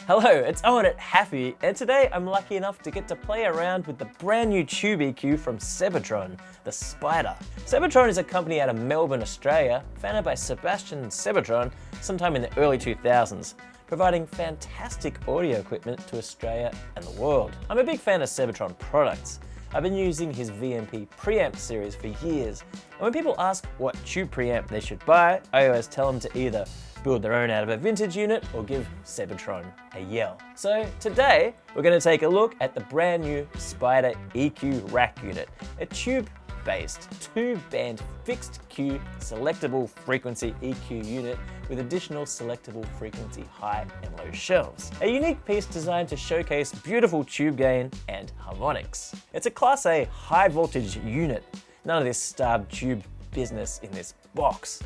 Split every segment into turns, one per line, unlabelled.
Hello, it's Owen at Happy, and today I'm lucky enough to get to play around with the brand new tube EQ from Sebatron, the Spider. Sebatron is a company out of Melbourne, Australia, founded by Sebatron sometime in the early 2000s, providing fantastic audio equipment to Australia and the world. I'm a big fan of Sebatron products. I've been using his VMP preamp series for years, and when people ask what tube preamp they should buy, I always tell them to either build their own out of a vintage unit or give Sebatron a yell. So today, we're going to take a look at the brand new Spider EQ rack unit, a tube-based 2-band fixed Q selectable frequency EQ unit with additional selectable frequency high and low shelves. A unique piece designed to showcase beautiful tube gain and harmonics. It's a Class A high voltage unit. None of this starved tube business in this box.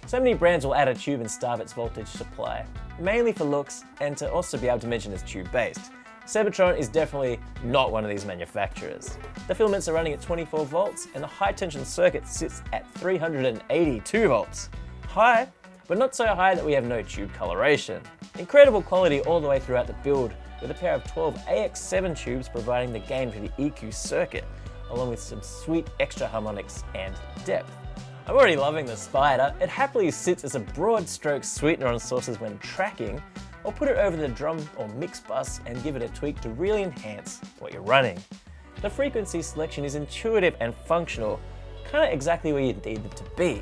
So many brands will add a tube and starve its voltage supply, mainly for looks and to also be able to mention it's tube-based. Sebatron is definitely not one of these manufacturers. The filaments are running at 24 volts and the high tension circuit sits at 382 volts. High, but not so high that we have no tube coloration. Incredible quality all the way throughout the build, with a pair of 12 AX7 tubes providing the gain for the EQ circuit, along with some sweet extra harmonics and depth. I'm already loving the Spider. It happily sits as a broad stroke sweetener on sources when tracking, or put it over the drum or mix bus and give it a tweak to really enhance what you're running. The frequency selection is intuitive and functional, kind of exactly where you need it to be.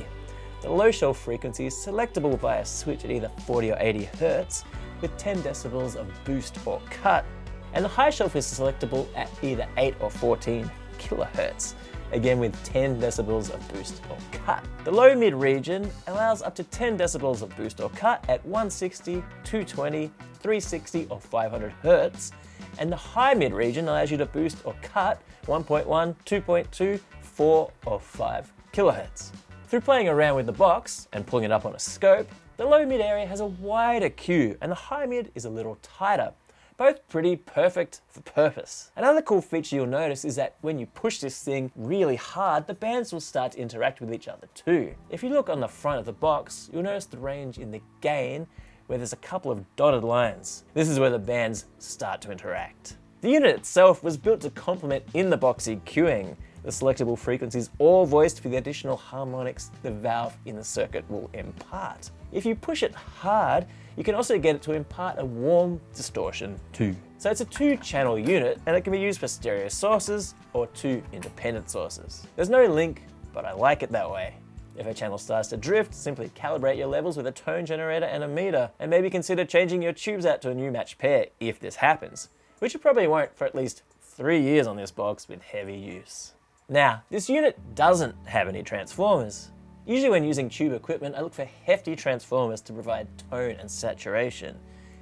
The low shelf frequency is selectable by a switch at either 40 or 80 Hz with 10 decibels of boost or cut, and the high shelf is selectable at either 8 or 14 kilohertz, again with 10 decibels of boost or cut. The low mid region allows up to 10 decibels of boost or cut at 160, 220, 360 or 500 Hz, and the high mid region allows you to boost or cut 1.1, 2.2, 4 or 5 kilohertz. Through playing around with the box and pulling it up on a scope, the low mid area has a wider Q and the high mid is a little tighter. Both pretty perfect for purpose. Another cool feature you'll notice is that when you push this thing really hard, the bands will start to interact with each other too. If you look on the front of the box, you'll notice the range in the gain where there's a couple of dotted lines. This is where the bands start to interact. The unit itself was built to complement in the box EQing. The selectable frequencies all voiced for the additional harmonics the valve in the circuit will impart. If you push it hard, you can also get it to impart a warm distortion too. So it's a 2-channel unit and it can be used for stereo sources or 2 independent sources. There's no link, but I like it that way. If a channel starts to drift, simply calibrate your levels with a tone generator and a meter, and maybe consider changing your tubes out to a new matched pair if this happens, which you probably won't for at least 3 years on this box with heavy use. Now, this unit doesn't have any transformers. Usually when using tube equipment, I look for hefty transformers to provide tone and saturation.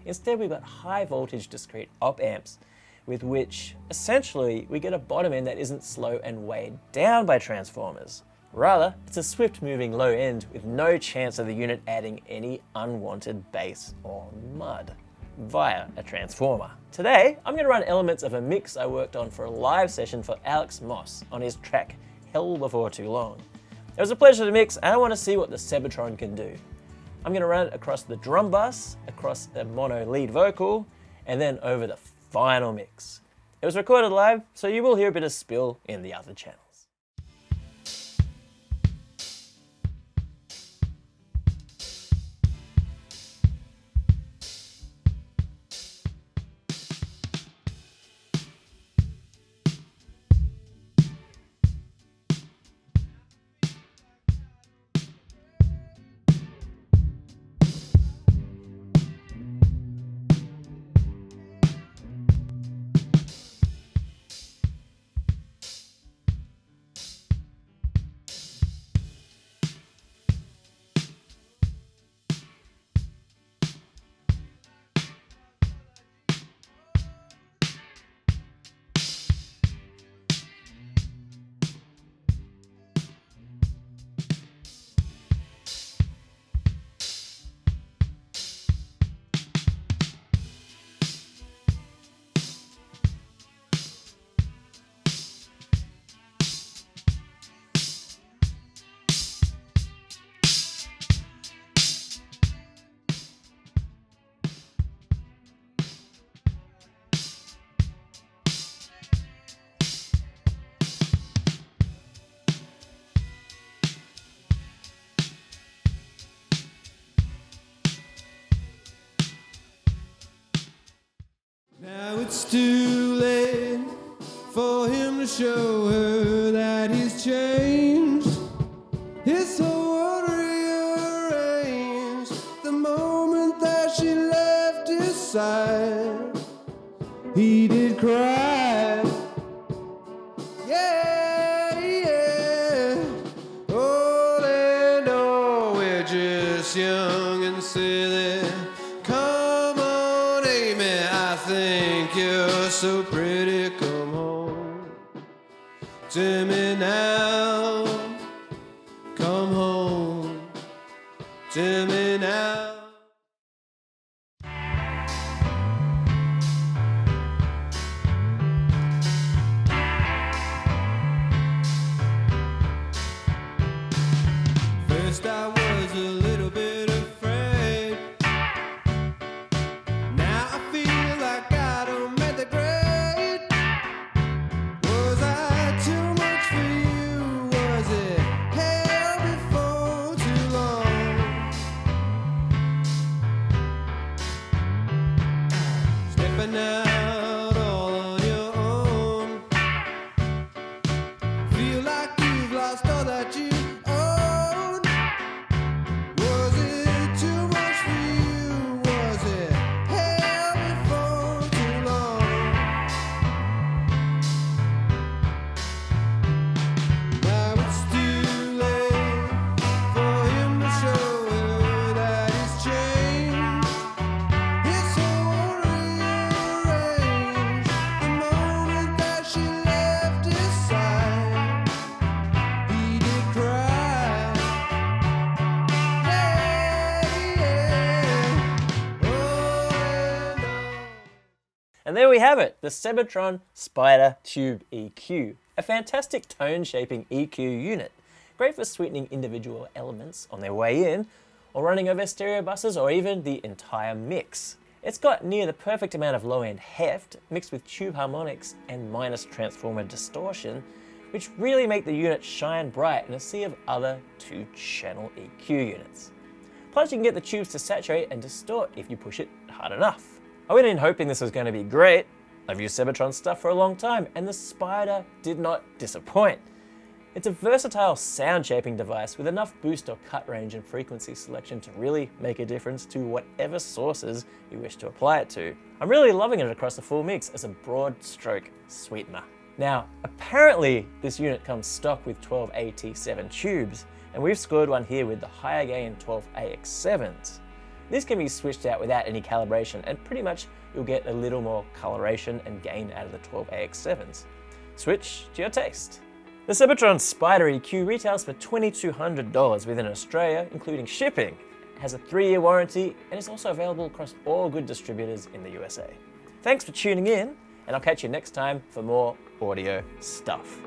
Instead, we've got high voltage discrete op amps with which, essentially, we get a bottom end that isn't slow and weighed down by transformers. Rather, it's a swift moving low end with no chance of the unit adding any unwanted bass or mud via a transformer. Today, I'm going to run elements of a mix I worked on for a live session for Alex Moss on his track Hell Before Too Long. It was a pleasure to mix and I want to see what the Sebatron can do. I'm going to run it across the drum bus, across the mono lead vocal, and then over the final mix. It was recorded live, so you will hear a bit of spill in the other channels.
it's too late for him to show her that he's changed. His whole world rearranged the moment that she left his side. He did cry. Yeah, yeah. Oh, they know we're just young and silly. Come on, Amy, I think you're so pretty. Come home to me now. Come home to me now. First I was a little bit afraid. Now I feel like I don't make the grade. Was I too much for you? Was it hell before too long? Stepping out all on your own. Feel like you've lost all that you own. Was it too much for you? Was it hell before too long? Now it's too late for him to show her that he's changed. His whole world rearranged the moment that she left his side. He did cry.
And there we have it, the Sebatron Spider Tube EQ, a fantastic tone shaping EQ unit, great for sweetening individual elements on their way in, or running over stereo buses, or even the entire mix. It's got near the perfect amount of low-end heft, mixed with tube harmonics and minus transformer distortion, which really make the unit shine bright in a sea of other 2-channel EQ units. Plus you can get the tubes to saturate and distort if you push it hard enough. I went in hoping this was going to be great. I've used Sebatron stuff for a long time and the Spider did not disappoint. It's a versatile sound shaping device with enough boost or cut range and frequency selection to really make a difference to whatever sources you wish to apply it to. I'm really loving it across the full mix as a broad stroke sweetener. Now, apparently this unit comes stock with 12 AT7 tubes, and we've scored one here with the higher gain 12 AX7s. This can be switched out without any calibration, and pretty much you'll get a little more coloration and gain out of the 12 AX7s. Switch to your taste. The Sebatron Spider EQ retails for $2,200 within Australia, including shipping. It has a 3-year warranty and is also available across all good distributors in the USA. Thanks for tuning in, and I'll catch you next time for more audio stuff.